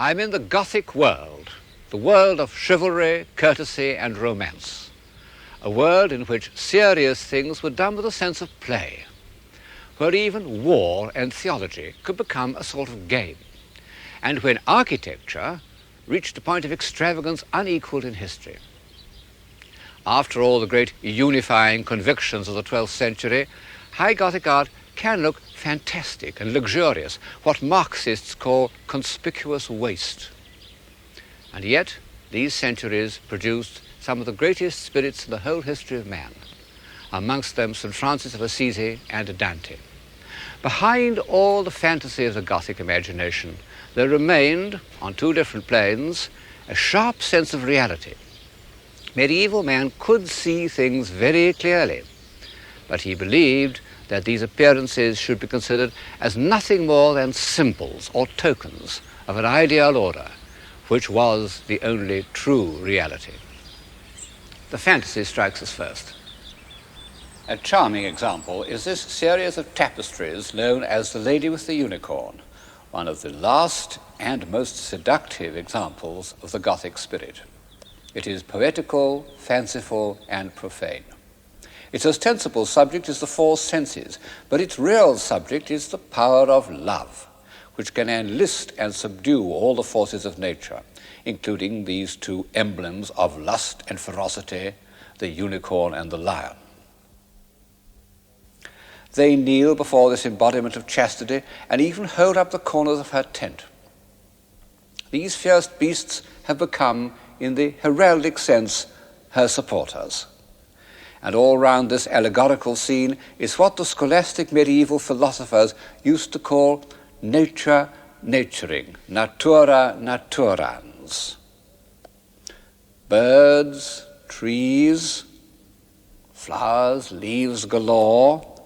I'm in the Gothic world, the world of chivalry, courtesy and romance, a world in which serious things were done with a sense of play, where even war and theology could become a sort of game, and when architecture reached a point of extravagance unequaled in history. After all the great unifying convictions of the 12th century, high Gothic art can look fantastic and luxurious, what Marxists call conspicuous waste. And yet, these centuries produced some of the greatest spirits in the whole history of man, amongst them St. Francis of Assisi and Dante. Behind all the fantasy of the Gothic imagination, there remained, on two different planes, a sharp sense of reality. Medieval man could see things very clearly, but he believed that these appearances should be considered as nothing more than symbols or tokens of an ideal order, which was the only true reality. The fantasy strikes us first. A charming example is this series of tapestries known as The Lady with the Unicorn, one of the last and most seductive examples of the Gothic spirit. It is poetical, fanciful, and profane. Its ostensible subject is the four senses, but its real subject is the power of love, which can enlist and subdue all the forces of nature, including these two emblems of lust and ferocity, the unicorn and the lion. They kneel before this embodiment of chastity and even hold up the corners of her tent. These fierce beasts have become, in the heraldic sense, her supporters. And all round this allegorical scene is what the scholastic medieval philosophers used to call nature naturing, natura naturans. Birds, trees, flowers, leaves galore,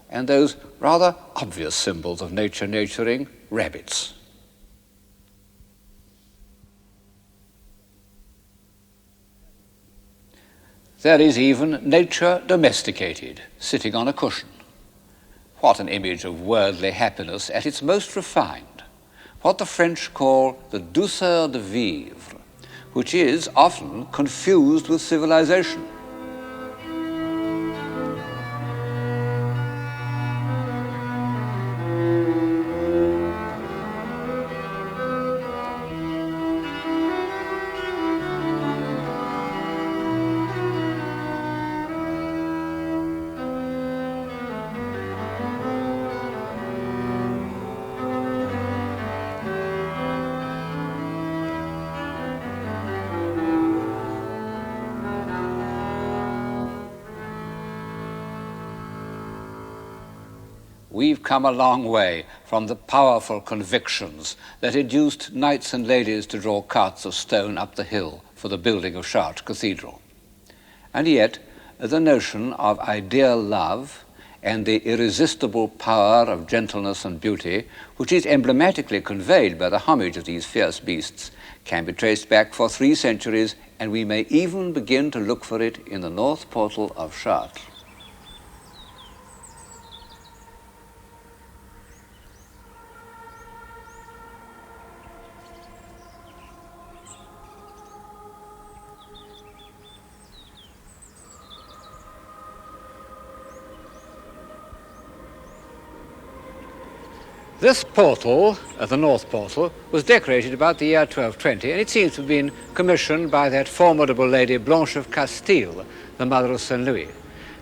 and those rather obvious symbols of nature naturing, rabbits. There is even nature domesticated, sitting on a cushion. What an image of worldly happiness at its most refined, what the French call the douceur de vivre, which is often confused with civilization. We've come a long way from the powerful convictions that induced knights and ladies to draw carts of stone up the hill for the building of Chartres Cathedral. And yet, the notion of ideal love and the irresistible power of gentleness and beauty, which is emblematically conveyed by the homage of these fierce beasts, can be traced back for 3 centuries, and we may even begin to look for it in the north portal of Chartres. This portal, the north portal, was decorated about the year 1220, and it seems to have been commissioned by that formidable lady Blanche of Castile, the mother of St. Louis.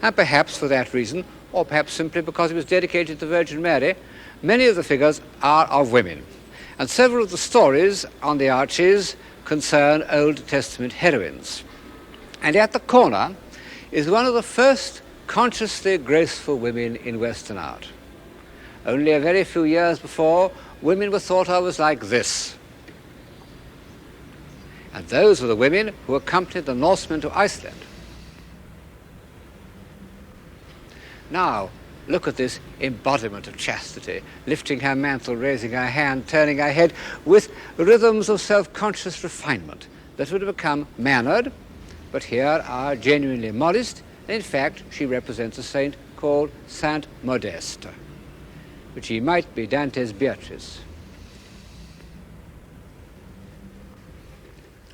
And perhaps for that reason, or perhaps simply because it was dedicated to the Virgin Mary, many of the figures are of women. And several of the stories on the arches concern Old Testament heroines. And at the corner is one of the first consciously graceful women in Western art. Only a very few years before, women were thought of as like this. And those were the women who accompanied the Norsemen to Iceland. Now, look at this embodiment of chastity, lifting her mantle, raising her hand, turning her head, with rhythms of self-conscious refinement that would have become mannered, but here are genuinely modest. In fact, she represents a saint called Saint Modeste, which he might be Dante's Beatrice.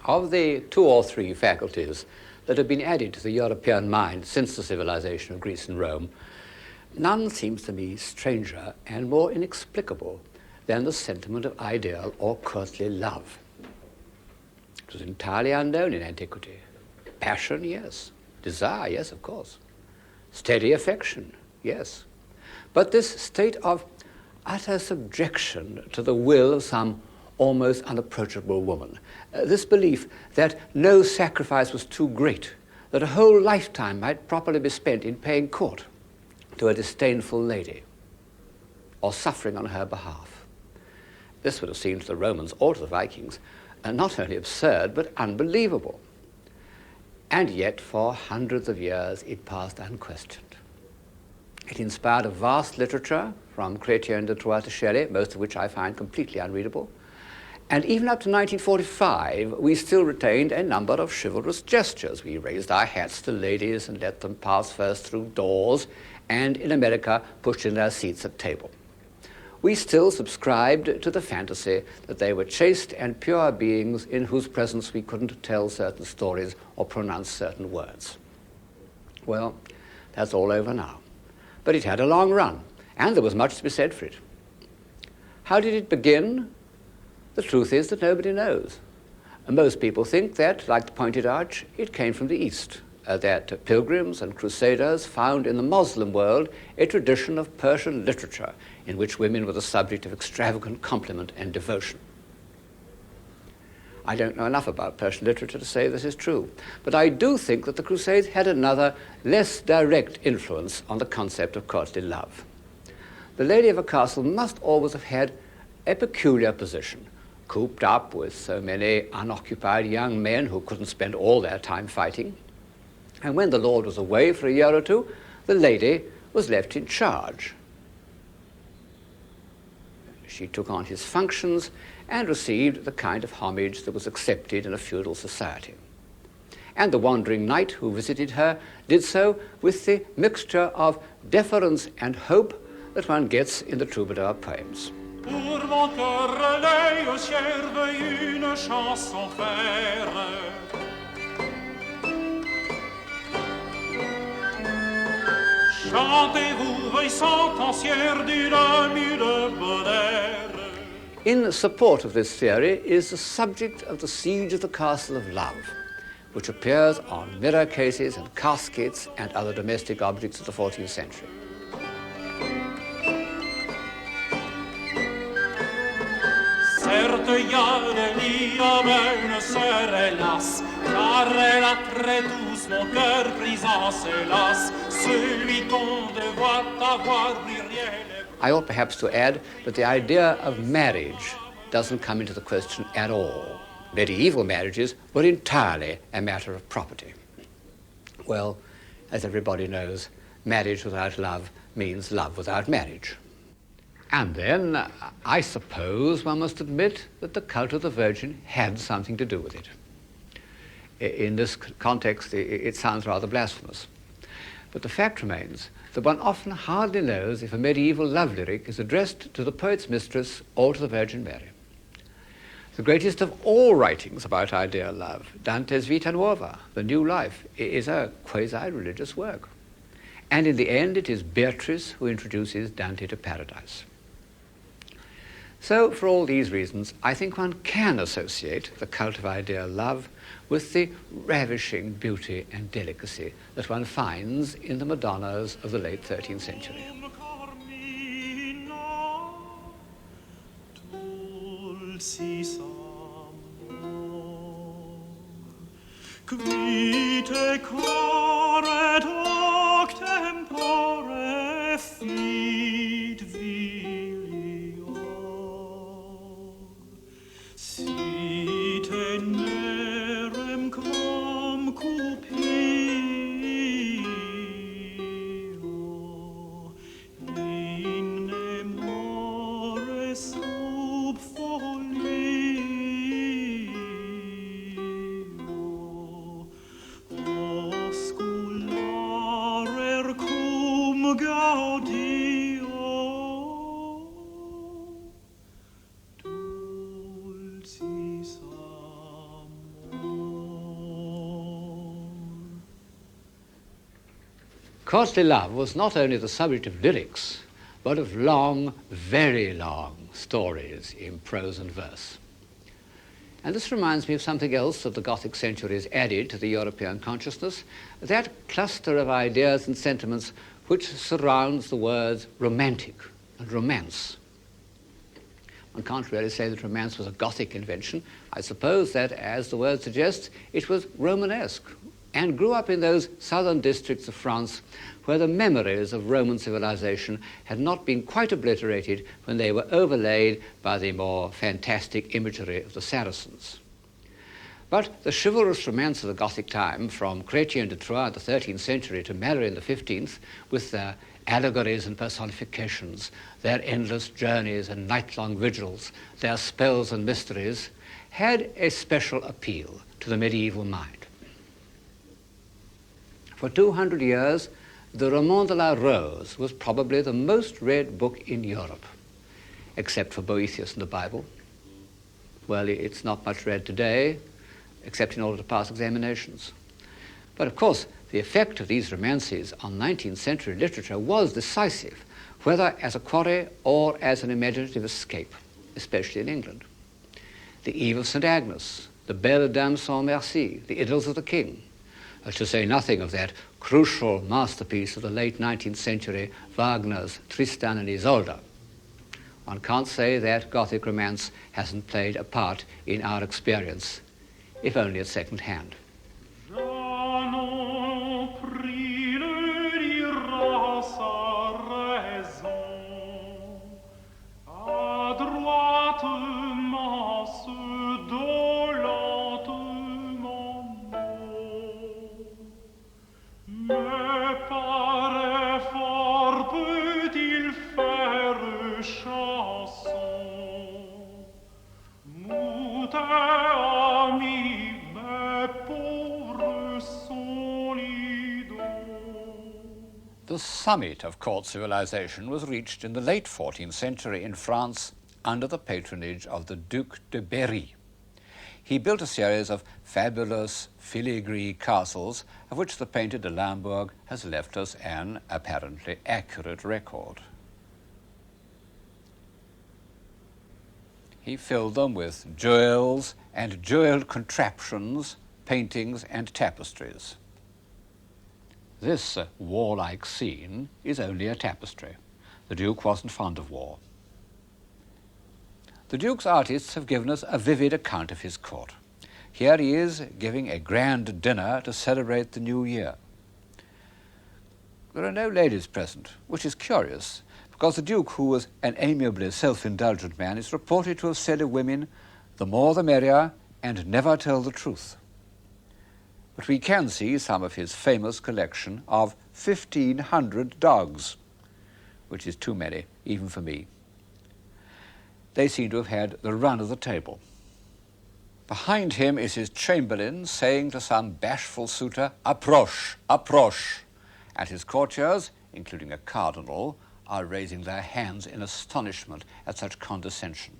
Of the 2 or 3 faculties that have been added to the European mind since the civilization of Greece and Rome, none seems to me stranger and more inexplicable than the sentiment of ideal or courtly love. It was entirely unknown in antiquity. Passion, yes. Desire, yes, of course. Steady affection, yes. But this state of utter subjection to the will of some almost unapproachable woman, this belief that no sacrifice was too great, that a whole lifetime might properly be spent in paying court to a disdainful lady or suffering on her behalf. This would have seemed to the Romans or to the Vikings not only absurd but unbelievable. And yet for hundreds of years it passed unquestioned. It inspired a vast literature from Chrétien de Troyes to Serie, most of which I find completely unreadable. And even up to 1945, we still retained a number of chivalrous gestures. We raised our hats to ladies and let them pass first through doors, and in America, pushed in their seats at table. We still subscribed to the fantasy that they were chaste and pure beings in whose presence we couldn't tell certain stories or pronounce certain words. Well, that's all over now. But it had a long run, and there was much to be said for it. How did it begin? The truth is that nobody knows. And most people think that, like the pointed arch, it came from the East, that pilgrims and crusaders found in the Muslim world a tradition of Persian literature in which women were the subject of extravagant compliment and devotion. I don't know enough about Persian literature to say this is true, but I do think that the Crusades had another, less direct influence on the concept of courtly love. The lady of a castle must always have had a peculiar position, cooped up with so many unoccupied young men who couldn't spend all their time fighting. And when the lord was away for a year or two, the lady was left in charge. She took on his functions and received the kind of homage that was accepted in a feudal society. And the wandering knight who visited her did so with the mixture of deference and hope that one gets in the troubadour poems. Pour mon cœur relais au cierve une chanson faire. Chantez-vous, veuille sentencière d'une mille bonheur. In support of this theory is the subject of the siege of the Castle of Love, which appears on mirror cases and caskets and other domestic objects of the 14th century. Certes, y a des lits, mais une sœur, hélas, car elle a très tous mon cœur pris en ses lacs, celui qu'on doit avoir brillé. I ought perhaps to add that the idea of marriage doesn't come into the question at all. Medieval marriages were entirely a matter of property. Well, as everybody knows, marriage without love means love without marriage. And then, I suppose one must admit that the cult of the Virgin had something to do with it. In this context, it sounds rather blasphemous. But the fact remains that one often hardly knows if a medieval love lyric is addressed to the poet's mistress or to the Virgin Mary. The greatest of all writings about ideal love, Dante's Vita Nuova, The New Life, is a quasi-religious work. And in the end, it is Beatrice who introduces Dante to paradise. So, for all these reasons, I think one can associate the cult of ideal love with the ravishing beauty and delicacy that one finds in the Madonnas of the late 13th century. Osculare cum gaudium courtly love was not only the subject of lyrics, but of long, very long stories in prose and verse. And this reminds me of something else that the Gothic centuries added to the European consciousness, that cluster of ideas and sentiments which surrounds the words romantic and romance. One can't really say that romance was a Gothic invention. I suppose that, as the word suggests, it was Romanesque and grew up in those southern districts of France where the memories of Roman civilization had not been quite obliterated when they were overlaid by the more fantastic imagery of the Saracens. But the chivalrous romance of the Gothic time, from Chrétien de Troyes in the 13th century to Mary in the 15th, with their allegories and personifications, their endless journeys and night-long vigils, their spells and mysteries, had a special appeal to the medieval mind. For 200 years, the Roman de la Rose was probably the most read book in Europe, except for Boethius and the Bible. Well, it's not much read today, except in order to pass examinations. But of course, the effect of these romances on 19th century literature was decisive, whether as a quarry or as an imaginative escape, especially in England. The Eve of St. Agnes, the Belle Dame sans Merci, the Idylls of the King, to say nothing of that crucial masterpiece of the late 19th century, Wagner's Tristan and Isolde. One can't say that Gothic romance hasn't played a part in our experience, if only at second hand. The summit of court civilization was reached in the late 14th century in France under the patronage of the Duc de Berry. He built a series of fabulous filigree castles, of which the painter de Limbourg has left us an apparently accurate record. He filled them with jewels and jeweled contraptions, paintings and tapestries. This warlike scene is only a tapestry. The Duke wasn't fond of war. The Duke's artists have given us a vivid account of his court. Here he is giving a grand dinner to celebrate the new year. There are no ladies present, which is curious, because the Duke, who was an amiably self-indulgent man, is reported to have said of women, "The more the merrier, and never tell the truth." But we can see some of his famous collection of 1,500 dogs, which is too many, even for me. They seem to have had the run of the table. Behind him is his chamberlain saying to some bashful suitor, "Approche, approche," and his courtiers, including a cardinal, are raising their hands in astonishment at such condescension.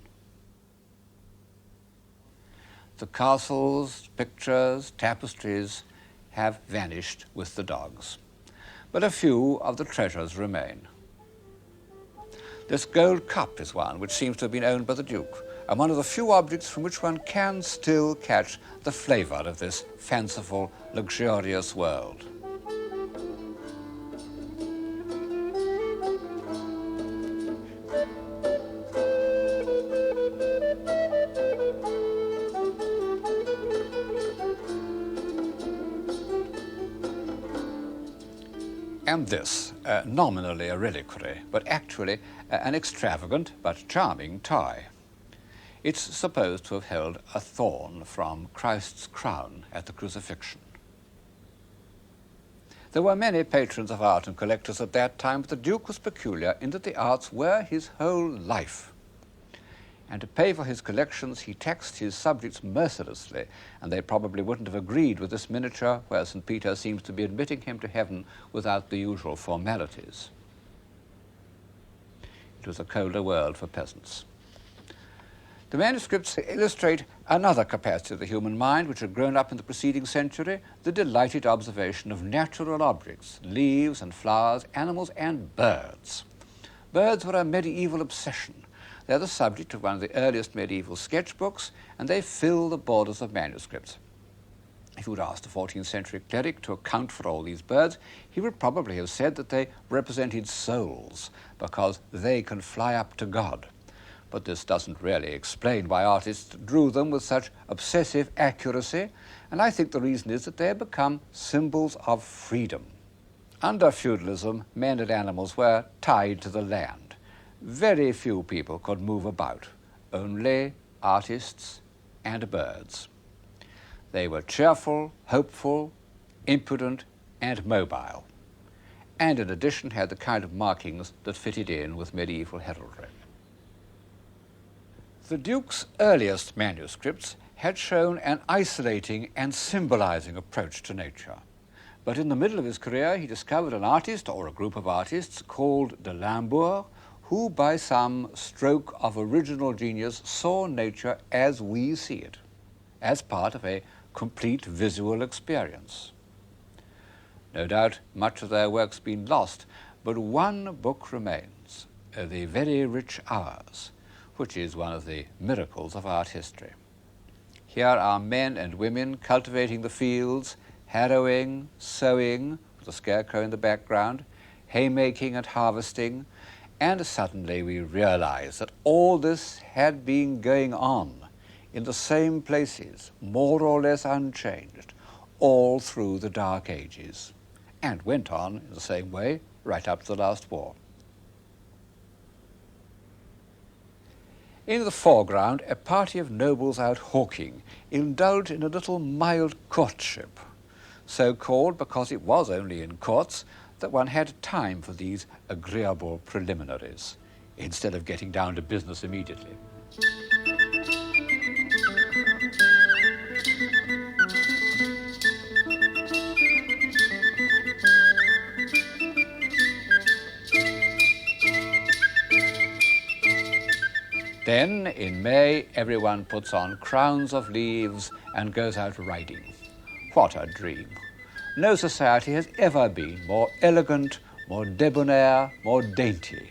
The castles, pictures, tapestries have vanished with the dogs, but a few of the treasures remain. This gold cup is one which seems to have been owned by the Duke, and one of the few objects from which one can still catch the flavor of this fanciful, luxurious world. And this, nominally a reliquary, but actually an extravagant but charming tie. It's supposed to have held a thorn from Christ's crown at the crucifixion. There were many patrons of art and collectors at that time, but the Duke was peculiar in that the arts were his whole life. And to pay for his collections, he taxed his subjects mercilessly, and they probably wouldn't have agreed with this miniature where St. Peter seems to be admitting him to heaven without the usual formalities. It was a colder world for peasants. The manuscripts illustrate another capacity of the human mind which had grown up in the preceding century, the delighted observation of natural objects, leaves and flowers, animals and birds. Birds were a medieval obsession. They're the subject of one of the earliest medieval sketchbooks, and they fill the borders of manuscripts. If you would ask the 14th century cleric to account for all these birds, he would probably have said that they represented souls, because they can fly up to God. But this doesn't really explain why artists drew them with such obsessive accuracy, and I think the reason is that they have become symbols of freedom. Under feudalism, men and animals were tied to the land. Very few people could move about, only artists and birds. They were cheerful, hopeful, impudent, and mobile, and in addition had the kind of markings that fitted in with medieval heraldry. The Duke's earliest manuscripts had shown an isolating and symbolizing approach to nature. But in the middle of his career, he discovered an artist or a group of artists called de Limbourg, who by some stroke of original genius saw nature as we see it, as part of a complete visual experience. No doubt much of their work's been lost, but one book remains, The Very Rich Hours, which is one of the miracles of art history. Here are men and women cultivating the fields, harrowing, sowing, with a scarecrow in the background, haymaking and harvesting, and suddenly we realize that all this had been going on in the same places, more or less unchanged, all through the Dark Ages, and went on in the same way right up to the last war. In the foreground, a party of nobles out hawking indulged in a little mild courtship, so called because it was only in courts that one had time for these agreeable preliminaries, instead of getting down to business immediately. Then, in May, everyone puts on crowns of leaves and goes out riding. What a dream! No society has ever been more elegant, more debonair, more dainty.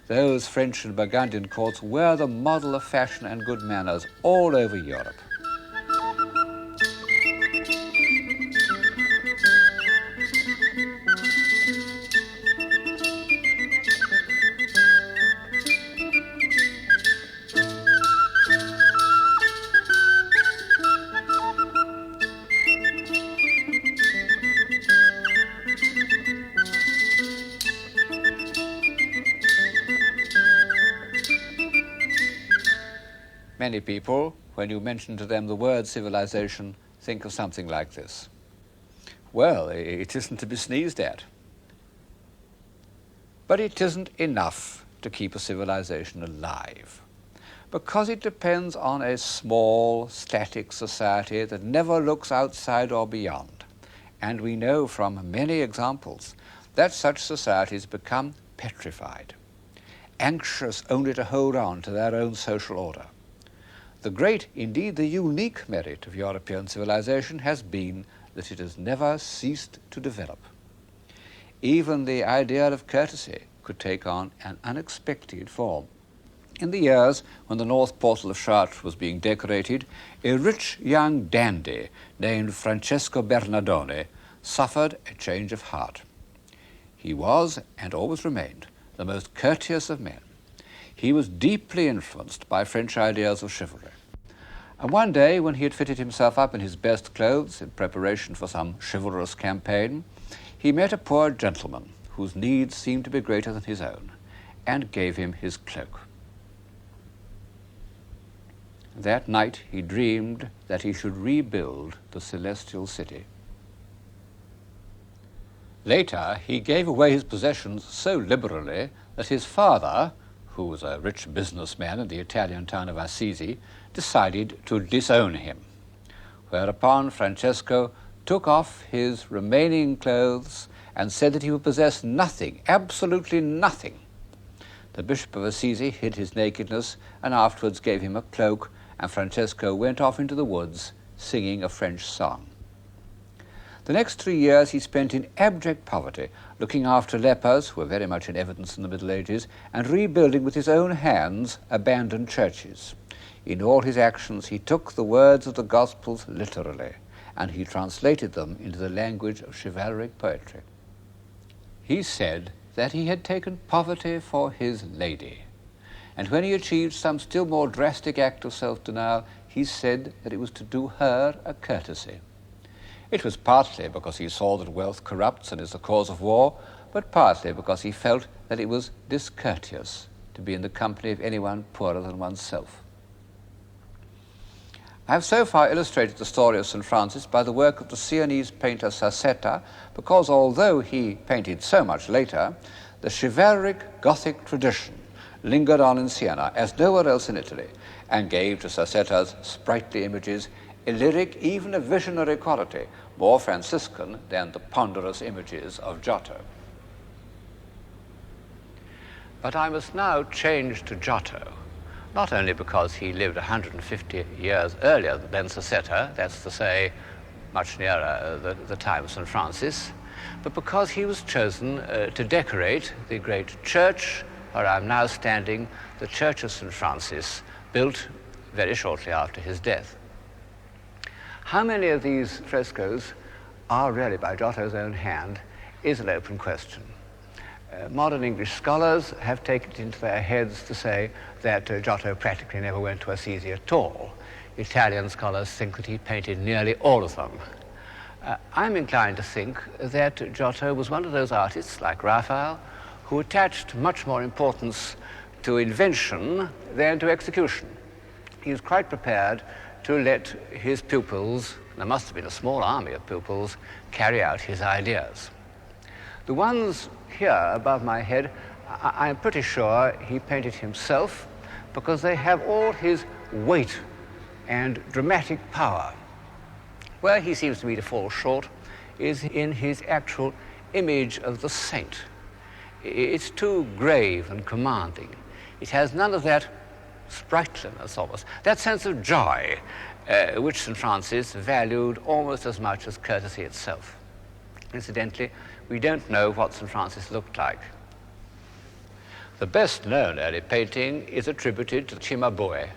Those French and Burgundian courts were the model of fashion and good manners all over Europe. Many people, when you mention to them the word civilization, think of something like this. Well, it isn't to be sneezed at. But it isn't enough to keep a civilization alive, because it depends on a small, static society that never looks outside or beyond. And we know from many examples that such societies become petrified, anxious only to hold on to their own social order. The great, indeed the unique merit of European civilization has been that it has never ceased to develop. Even the idea of courtesy could take on an unexpected form. In the years when the north portal of Chartres was being decorated, a rich young dandy named Francesco Bernardone suffered a change of heart. He was, and always remained, the most courteous of men. He was deeply influenced by French ideas of chivalry. And one day, when he had fitted himself up in his best clothes in preparation for some chivalrous campaign, he met a poor gentleman whose needs seemed to be greater than his own, and gave him his cloak. That night he dreamed that he should rebuild the celestial city. Later, he gave away his possessions so liberally that his father, who was a rich businessman in the Italian town of Assisi, decided to disown him, whereupon Francesco took off his remaining clothes and said that he would possess nothing, absolutely nothing. The Bishop of Assisi hid his nakedness and afterwards gave him a cloak, and Francesco went off into the woods singing a French song. The next 3 years he spent in abject poverty, looking after lepers, who were very much in evidence in the Middle Ages, and rebuilding with his own hands abandoned churches. In all his actions he took the words of the Gospels literally, and he translated them into the language of chivalric poetry. He said that he had taken poverty for his lady, and when he achieved some still more drastic act of self-denial, he said that it was to do her a courtesy. It was partly because he saw that wealth corrupts and is the cause of war, but partly because he felt that it was discourteous to be in the company of anyone poorer than oneself. I have so far illustrated the story of St. Francis by the work of the Sienese painter Sasetta, because although he painted so much later, the chivalric Gothic tradition lingered on in Siena as nowhere else in Italy, and gave to Sassetta's sprightly images a lyric, even a visionary quality, more Franciscan than the ponderous images of Giotto. But I must now change to Giotto, not only because he lived 150 years earlier than Sasetta, that's to say, much nearer the time of St. Francis, but because he was chosen to decorate the great church where I'm now standing, the Church of St. Francis, built very shortly after his death. How many of these frescoes are really by Giotto's own hand is an open question. Modern English scholars have taken it into their heads to say that Giotto practically never went to Assisi at all. Italian scholars think that he painted nearly all of them. I'm inclined to think that Giotto was one of those artists, like Raphael, who attached much more importance to invention than to execution. He was quite prepared to let his pupils, there must have been a small army of pupils, carry out his ideas. The ones here above my head, I'm pretty sure he painted himself because they have all his weight and dramatic power. Where he seems to me to fall short is in his actual image of the saint. It's too grave and commanding. It has none of that sprightliness almost, that sense of joy which St. Francis valued almost as much as courtesy itself. Incidentally, we don't know what St. Francis looked like. The best known early painting is attributed to Cimabue.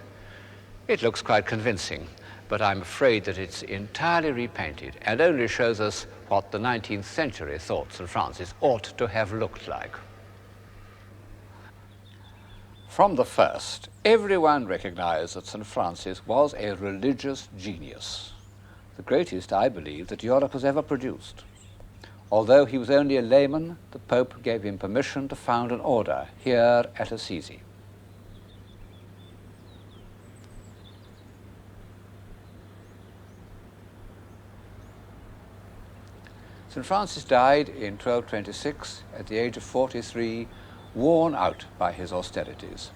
It looks quite convincing, but I'm afraid that it's entirely repainted and only shows us what the 19th century thought St. Francis ought to have looked like. From the first, everyone recognized that St. Francis was a religious genius, the greatest, I believe, that Europe has ever produced. Although he was only a layman, the Pope gave him permission to found an order here at Assisi. St. Francis died in 1226 at the age of 43, worn out by his austerities.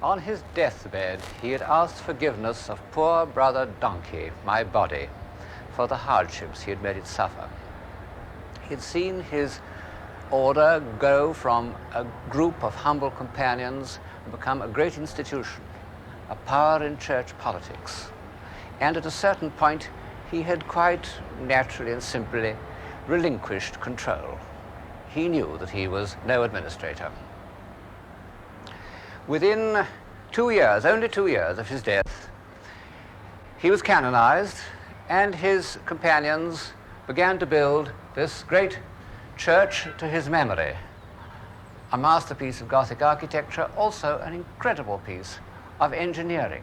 On his deathbed, he had asked forgiveness of poor brother Donkey, my body, for the hardships he had made it suffer. He had seen his order go from a group of humble companions and become a great institution, a power in church politics. And at a certain point, he had quite naturally and simply relinquished control. He knew that he was no administrator. Within 2 years, only 2 years of his death, he was canonized, and his companions began to build this great church to his memory. A masterpiece of Gothic architecture, also an incredible piece of engineering.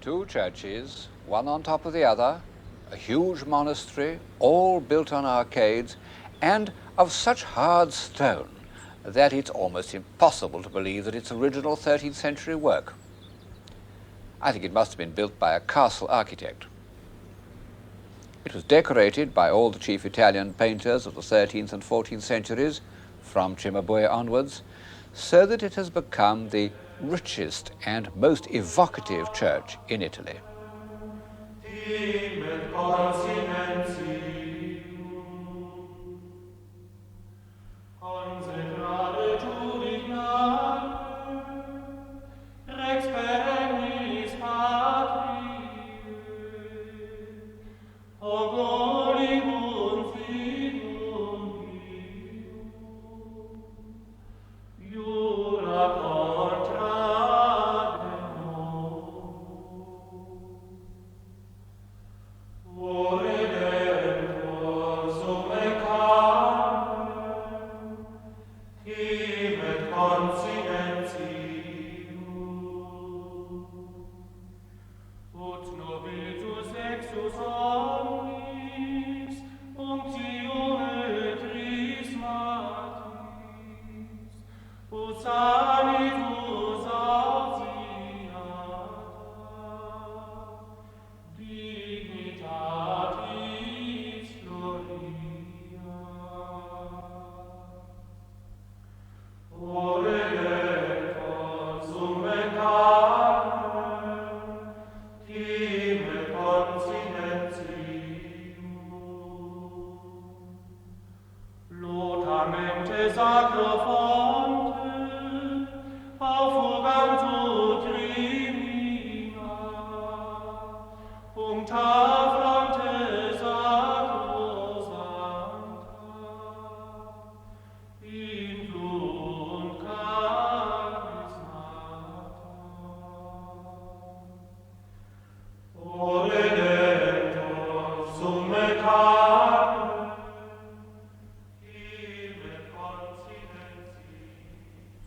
Two churches, one on top of the other, a huge monastery, all built on arcades, and of such hard stone that it's almost impossible to believe that it's original 13th century work. I think it must have been built by a castle architect. It was decorated by all the chief Italian painters of the 13th and 14th centuries, from Cimabue onwards, so that it has become the richest and most evocative church in Italy.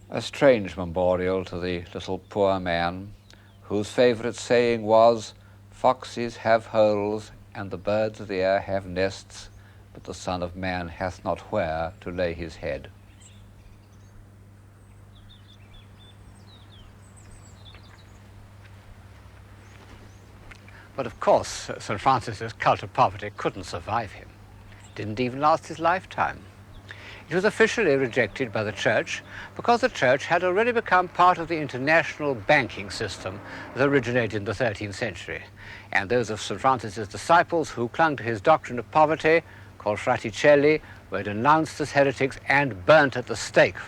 A strange memorial to the little poor man, whose favourite saying was, "Foxes have holes, and the birds of the air have nests, but the Son of Man hath not where to lay his head." But of course, St. Francis's cult of poverty couldn't survive him. It didn't even last his lifetime. It was officially rejected by the Church because the Church had already become part of the international banking system that originated in the 13th century. And those of St. Francis's disciples who clung to his doctrine of poverty, called fraticelli, were denounced as heretics and burnt at the stake.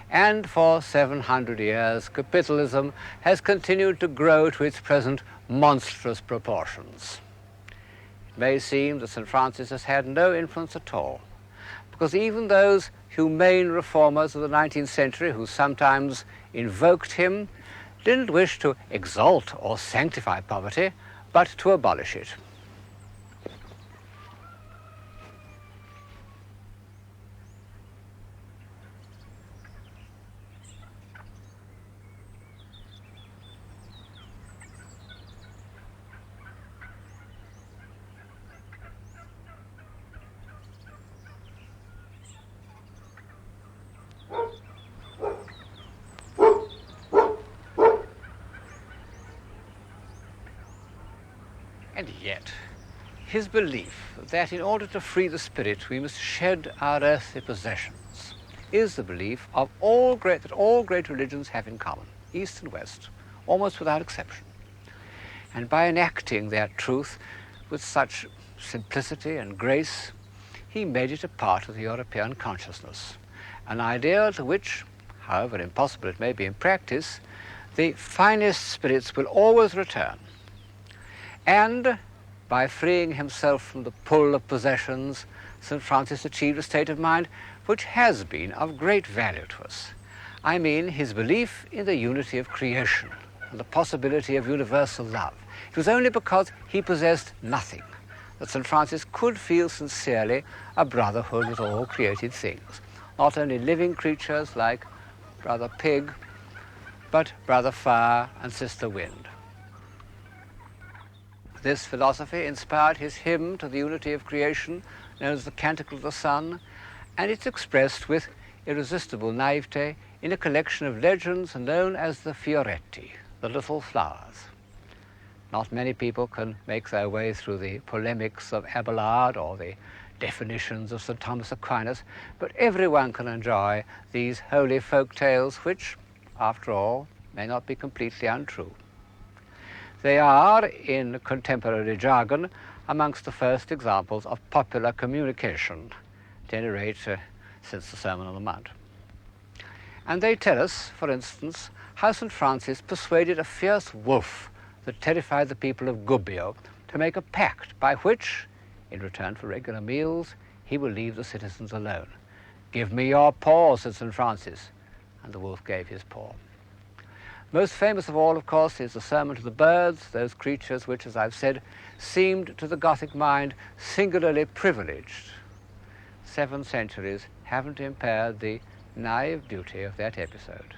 And for 700 years, capitalism has continued to grow to its present monstrous proportions. It may seem that St. Francis has had no influence at all, because even those humane reformers of the 19th century who sometimes invoked him didn't wish to exalt or sanctify poverty, but to abolish it. And yet, his belief that in order to free the spirit we must shed our earthly possessions is the belief of that all great religions have in common, East and West, almost without exception. And by enacting that truth with such simplicity and grace, he made it a part of the European consciousness, an ideal to which, however impossible it may be in practice, the finest spirits will always return. And by freeing himself from the pull of possessions, St. Francis achieved a state of mind which has been of great value to us. I mean his belief in the unity of creation and the possibility of universal love. It was only because he possessed nothing that St. Francis could feel sincerely a brotherhood with all created things, not only living creatures like Brother Pig, but Brother Fire and Sister Wind. This philosophy inspired his hymn to the unity of creation, known as the Canticle of the Sun, and it's expressed with irresistible naivete in a collection of legends known as the Fioretti, the little flowers. Not many people can make their way through the polemics of Abelard or the definitions of St. Thomas Aquinas, but everyone can enjoy these holy folk tales which, after all, may not be completely untrue. They are, in contemporary jargon, amongst the first examples of popular communication, at any rate since the Sermon on the Mount. And they tell us, for instance, how St. Francis persuaded a fierce wolf that terrified the people of Gubbio to make a pact by which, in return for regular meals, he will leave the citizens alone. "Give me your paw," said St. Francis, and the wolf gave his paw. Most famous of all, of course, is the Sermon to the Birds, those creatures which, as I've said, seemed to the Gothic mind singularly privileged. 7 centuries haven't impaired the naive beauty of that episode.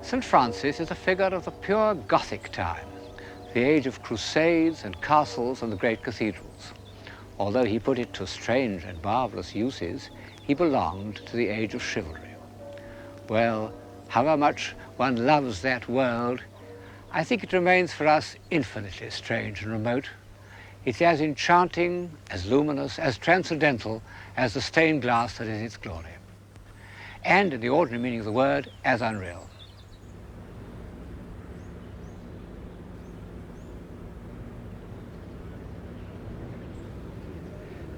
St. Francis is a figure of the pure Gothic time, the age of crusades and castles and the great cathedrals. Although he put it to strange and marvelous uses, he belonged to the age of chivalry. Well, however much one loves that world, I think it remains for us infinitely strange and remote. It's as enchanting, as luminous, as transcendental as the stained glass that is its glory. And, in the ordinary meaning of the word, as unreal.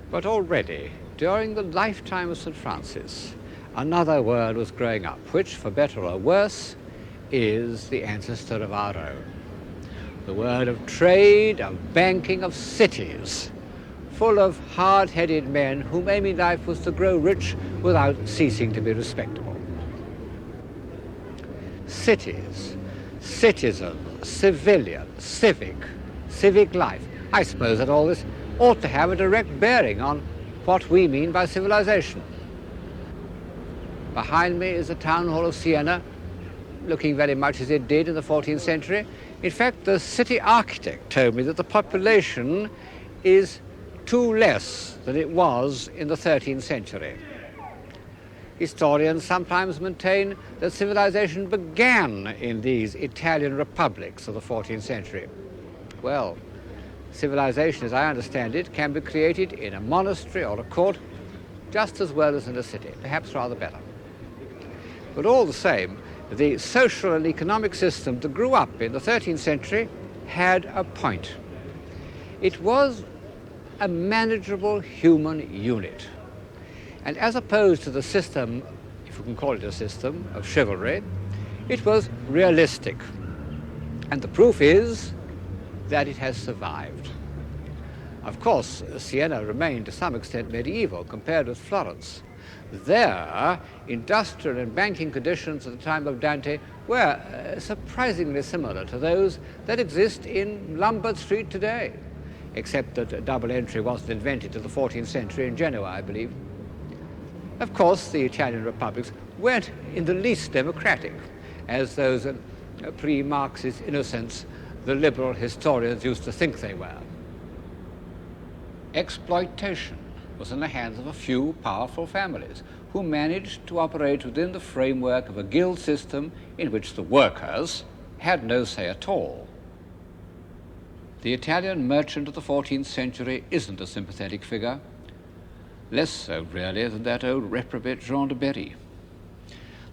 But already, during the lifetime of St. Francis, another world was growing up, which, for better or worse, is the ancestor of our own. The world of trade, of banking, of cities, full of hard-headed men whom aim in life was to grow rich without ceasing to be respectable. Cities, citizen, civilian, civic life. I suppose that all this ought to have a direct bearing on what we mean by civilization. Behind me is the town hall of Siena, looking very much as it did in the 14th century. In fact, the city architect told me that the population is 2 less than it was in the 13th century. Historians sometimes maintain that civilization began in these Italian republics of the 14th century. Well, civilization, as I understand it, can be created in a monastery or a court just as well as in a city, perhaps rather better. But all the same, the social and economic system that grew up in the 13th century had a point. It was a manageable human unit. And as opposed to the system, if we can call it a system, of chivalry, it was realistic. And the proof is that it has survived. Of course, Siena remained to some extent medieval compared with Florence. There, industrial and banking conditions at the time of Dante were surprisingly similar to those that exist in Lombard Street today, except that double entry wasn't invented till the 14th century in Genoa, I believe. Of course, the Italian republics weren't in the least democratic, as those pre-Marxist innocents the liberal historians used to think they were. Exploitation was in the hands of a few powerful families who managed to operate within the framework of a guild system in which the workers had no say at all. The Italian merchant of the 14th century isn't a sympathetic figure, less so really than that old reprobate Jean de Berry.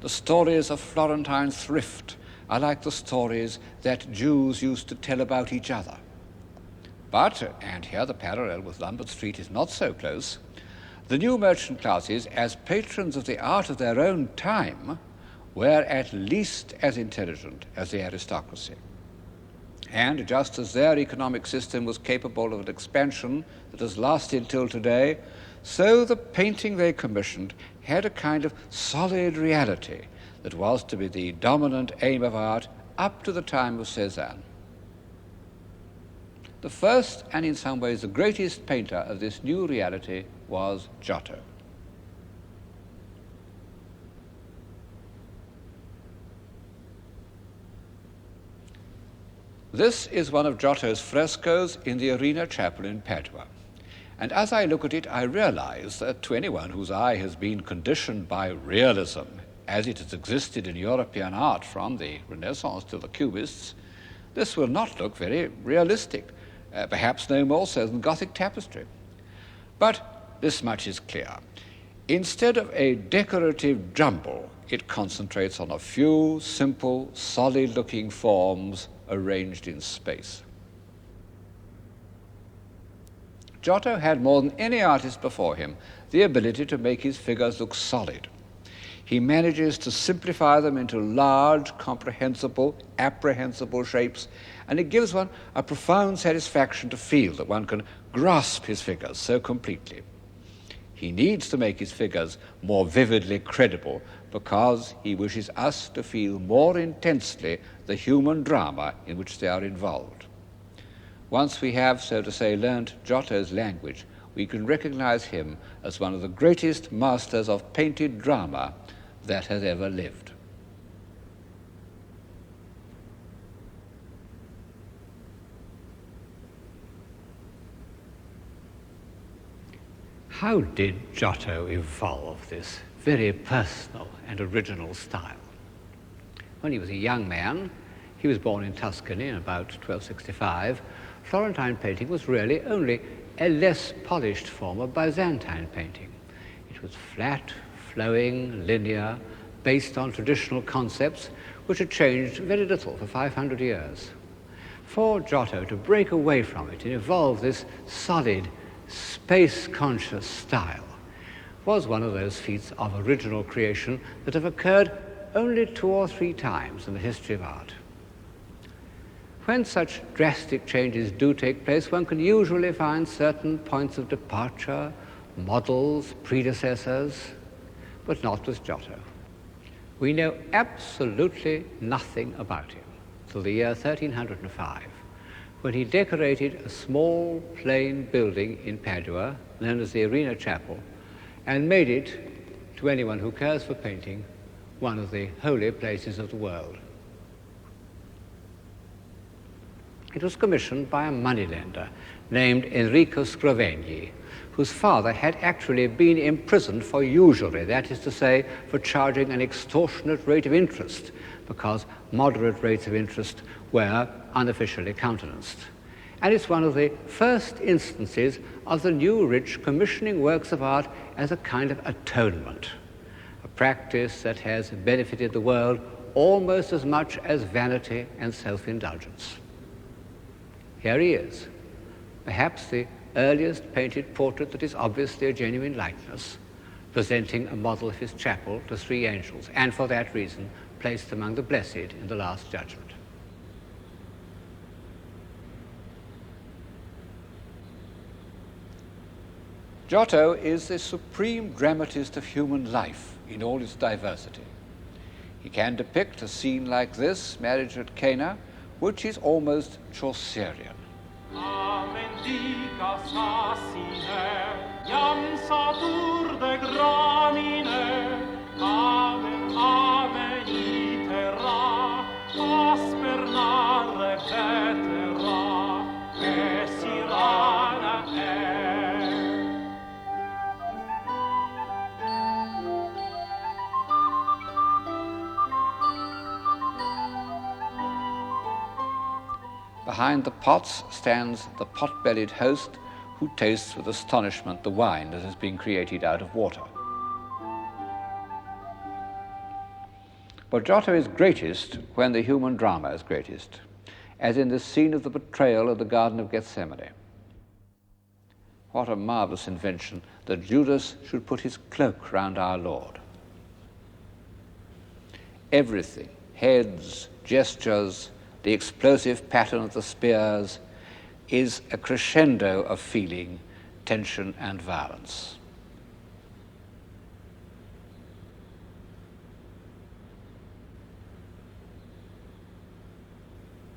The stories of Florentine thrift are like the stories that Jews used to tell about each other. But, and here the parallel with Lombard Street is not so close, the new merchant classes, as patrons of the art of their own time, were at least as intelligent as the aristocracy. And just as their economic system was capable of an expansion that has lasted till today, so the painting they commissioned had a kind of solid reality that was to be the dominant aim of art up to the time of Cézanne. The first, and in some ways the greatest painter of this new reality was Giotto. This is one of Giotto's frescoes in the Arena Chapel in Padua. And as I look at it, I realize that to anyone whose eye has been conditioned by realism, as it has existed in European art from the Renaissance to the Cubists, this will not look very realistic, perhaps no more so than Gothic tapestry. But this much is clear. Instead of a decorative jumble, it concentrates on a few simple, solid-looking forms arranged in space. Giotto had, more than any artist before him, the ability to make his figures look solid. He manages to simplify them into large, comprehensible, apprehensible shapes, and it gives one a profound satisfaction to feel that one can grasp his figures so completely. He needs to make his figures more vividly credible because he wishes us to feel more intensely the human drama in which they are involved. Once we have, so to say, learnt Giotto's language, we can recognize him as one of the greatest masters of painted drama that has ever lived. How did Giotto evolve this very personal and original style? When he was a young man, he was born in Tuscany in about 1265. Florentine painting was really only a less polished form of Byzantine painting. It was flat, flowing, linear, based on traditional concepts which had changed very little for 500 years. For Giotto to break away from it and evolve this solid, space-conscious style was one of those feats of original creation that have occurred only 2 or 3 times in the history of art. When such drastic changes do take place, one can usually find certain points of departure, models, predecessors, but not with Giotto. We know absolutely nothing about him till the year 1305, when he decorated a small plain building in Padua, known as the Arena Chapel, and made it, to anyone who cares for painting, one of the holy places of the world. It was commissioned by a moneylender named Enrico Scrovegni, whose father had actually been imprisoned for usury, that is to say, for charging an extortionate rate of interest, because moderate rates of interest were unofficially countenanced. And it's one of the first instances of the new rich commissioning works of art as a kind of atonement, a practice that has benefited the world almost as much as vanity and self-indulgence. Here he is, perhaps the earliest painted portrait that is obviously a genuine likeness, presenting a model of his chapel to 3 angels, and for that reason placed among the blessed in the Last Judgment. Giotto is the supreme dramatist of human life in all its diversity. He can depict a scene like this, marriage at Cana, which is almost Chaucerian. Amen dica Sassine, iam satur de gramine, amen, amen itera, aspernare vetera, esirana Behind the pots stands the pot-bellied host who tastes with astonishment the wine that has been created out of water. But Giotto is greatest when the human drama is greatest, as in the scene of the betrayal of the Garden of Gethsemane. What a marvelous invention that Judas should put his cloak round our Lord. Everything, heads, gestures, the explosive pattern of the spears, is a crescendo of feeling, tension, and violence.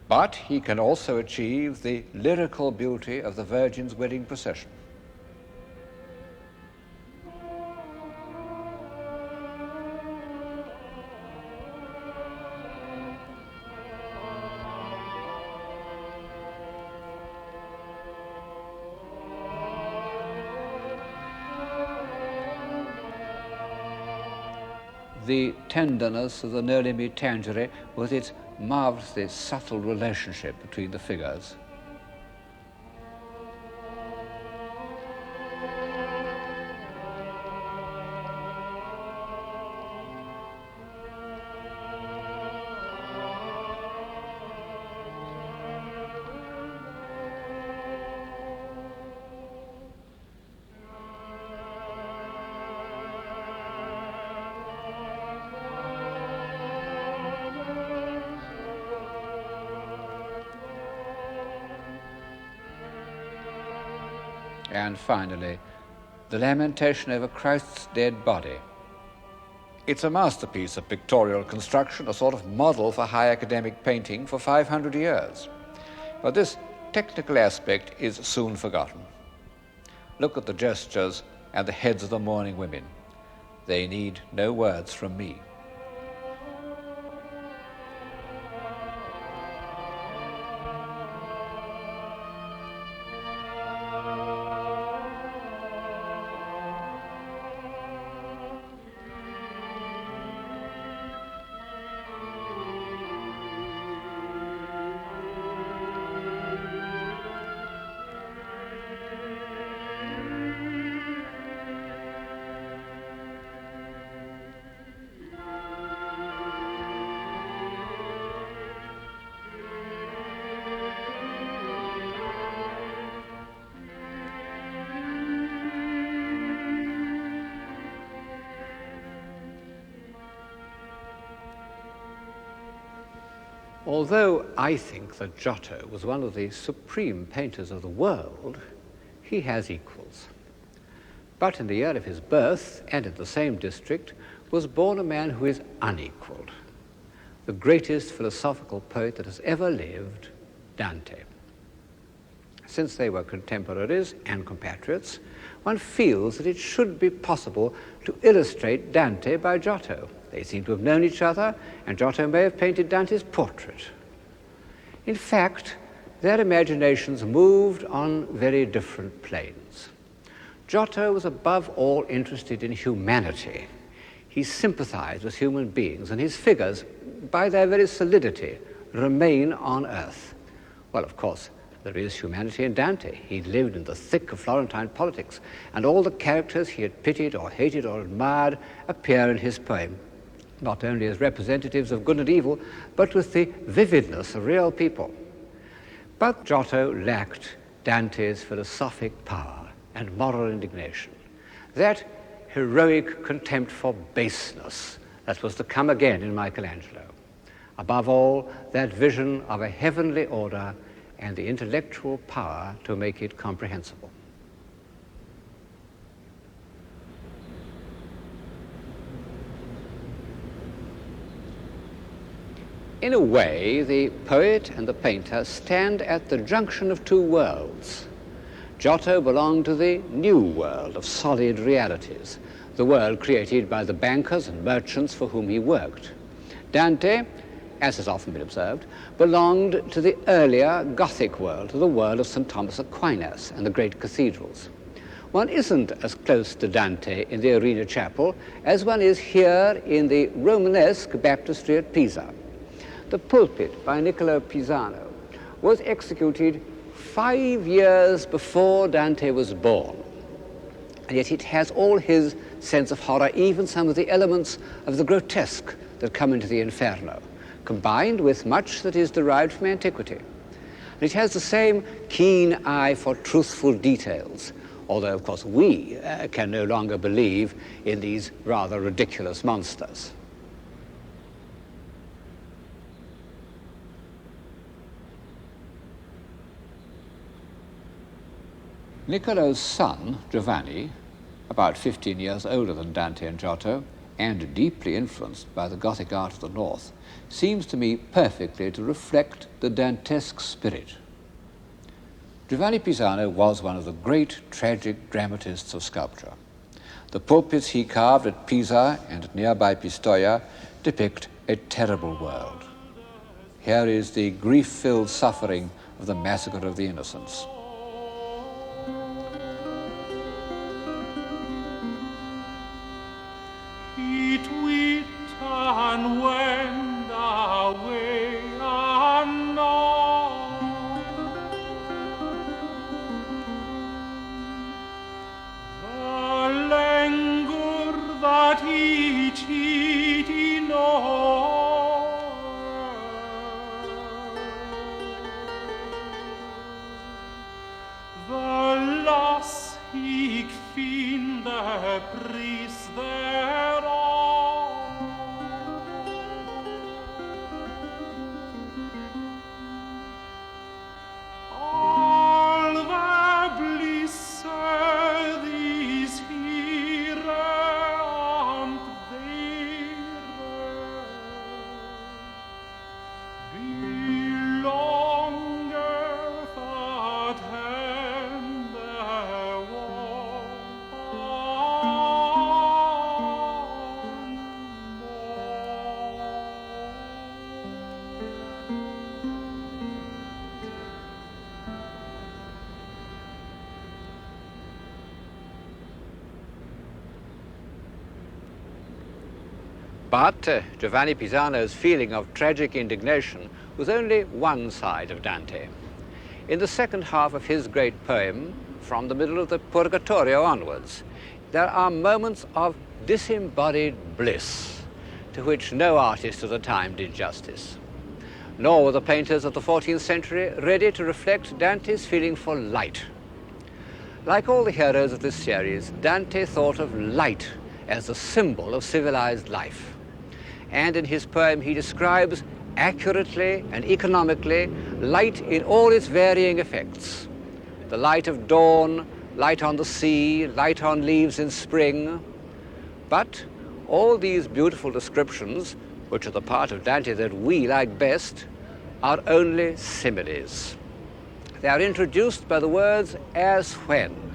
But he can also achieve the lyrical beauty of the Virgin's wedding procession. The tenderness of the Noli Me Tangere with its marvelously subtle relationship between the figures. And finally, the lamentation over Christ's dead body. It's a masterpiece of pictorial construction, a sort of model for high academic painting for 500 years. But this technical aspect is soon forgotten. Look at the gestures and the heads of the mourning women. They need no words from me. Although I think that Giotto was one of the supreme painters of the world, he has equals. But in the year of his birth, and in the same district, was born a man who is unequaled, the greatest philosophical poet that has ever lived, Dante. Since they were contemporaries and compatriots, one feels that it should be possible to illustrate Dante by Giotto. They seem to have known each other, and Giotto may have painted Dante's portrait. In fact, their imaginations moved on very different planes. Giotto was above all interested in humanity. He sympathized with human beings, and his figures, by their very solidity, remain on earth. Well, of course, there is humanity in Dante. He lived in the thick of Florentine politics, and all the characters he had pitied or hated or admired appear in his poem, not only as representatives of good and evil, but with the vividness of real people. But Giotto lacked Dante's philosophic power and moral indignation, that heroic contempt for baseness that was to come again in Michelangelo. Above all, that vision of a heavenly order and the intellectual power to make it comprehensible. In a way, the poet and the painter stand at the junction of two worlds. Giotto belonged to the new world of solid realities, the world created by the bankers and merchants for whom he worked. Dante, as has often been observed, belonged to the earlier Gothic world, to the world of St. Thomas Aquinas and the great cathedrals. One isn't as close to Dante in the Arena Chapel as one is here in the Romanesque baptistry at Pisa. The pulpit by Niccolo Pisano was executed 5 years before Dante was born, and yet it has all his sense of horror, even some of the elements of the grotesque that come into the Inferno, combined with much that is derived from antiquity. And it has the same keen eye for truthful details, although, of course, we can no longer believe in these rather ridiculous monsters. Niccolo's son, Giovanni, about 15 years older than Dante and Giotto, and deeply influenced by the Gothic art of the North, seems to me perfectly to reflect the Dantesque spirit. Giovanni Pisano was one of the great tragic dramatists of sculpture. The pulpits he carved at Pisa and at nearby Pistoia depict a terrible world. Here is the grief-filled suffering of the massacre of the innocents. And went away unknown. The languor that each he knows, the loss he find the priest thereof. Wie lange vertände But Giovanni Pisano's feeling of tragic indignation was only one side of Dante. In the second half of his great poem, from the middle of the Purgatorio onwards, there are moments of disembodied bliss to which no artist of the time did justice. Nor were the painters of the 14th century ready to reflect Dante's feeling for light. Like all the heroes of this series, Dante thought of light as a symbol of civilized life. And in his poem he describes accurately and economically light in all its varying effects. The light of dawn, light on the sea, light on leaves in spring. But all these beautiful descriptions, which are the part of Dante that we like best, are only similes. They are introduced by the words as when.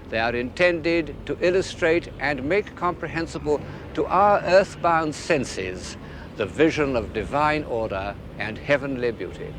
They are intended to illustrate and make comprehensible to our earthbound senses the vision of divine order and heavenly beauty.